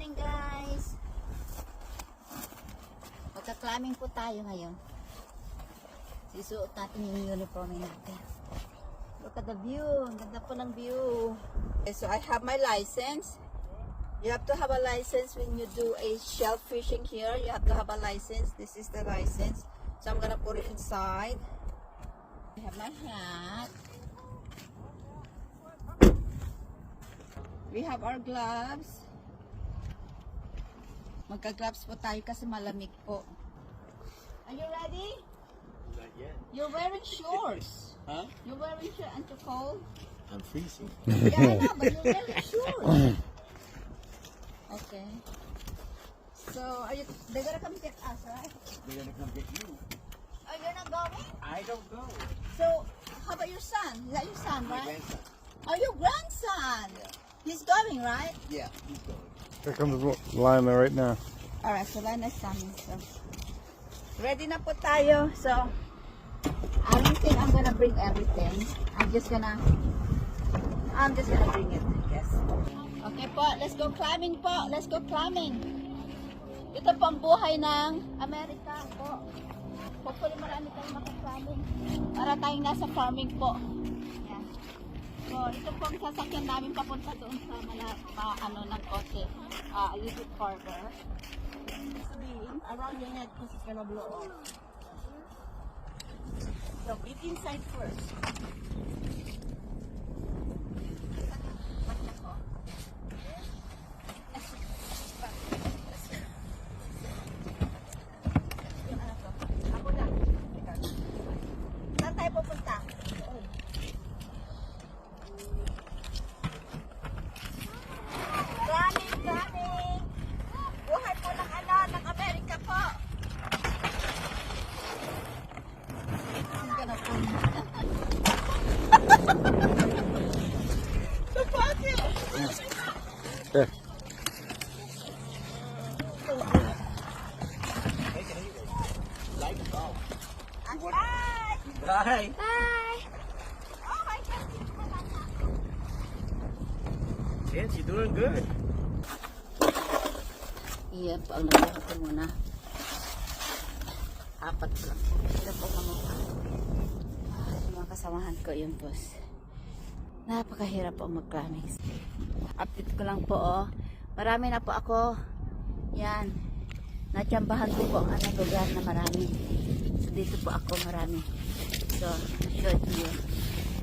morning guys! Magka-climbing po tayo ngayon. Sisuot natin yung uniform natin. Look at the view. Ang ganda po ng view. Okay, so I have my license. You have to have a license when you do a shell fishing here. You have to have a license. This is the license. So I'm gonna put it inside. I have my hat. We have our gloves. Magka-gloves po tayo kasi malamig po. Are you ready? Not yet. You're wearing shorts. Huh? You're wearing shorts. Aren't you cold? I'm freezing. Yeah, I know, but you're wearing shorts. Okay. So, they're gonna come get us, right? They're gonna come get you. Oh, you're not going? I don't go. So, how about your son? Is that your son, My right? grandson. Oh, your grandson. Yeah. He's going, right? Yeah, he's going. Here comes Lionel right now. Alright, so Lena's coming. So, ready na po tayo. So, I don't think I'm gonna bring everything. I'm just gonna bring it, I guess. Okay po, let's go climbing po. Let's go climbing. Ito po ang buhay ng Amerika po. Hopefully marami tayong makaklimbing. Para tayong nasa farming po. Yan. So, ito po ang sasakyan namin papunta doon sa ano ng kotse. A little bit further. Around your neck because it's gonna blow off. So get inside first. Ako na. Saan tayo pupunta? Running! Buhay po ng ng Amerika po! I'm gonna film. The pocket! Here. Like a dog. Bye! Bye. Bye! Oh my God! Yes, you're doing good. Iyan po ang nagawa ko muna. Apat po lang. Sila po kamukha. Yung mga kasamahan ko yun po. Napakahirap po mag-climbing. Update ko lang po oh. Marami na po ako. Yan. Natsambahan ko po ang anong lugar na marami. So dito po ako marami. So, show it to you.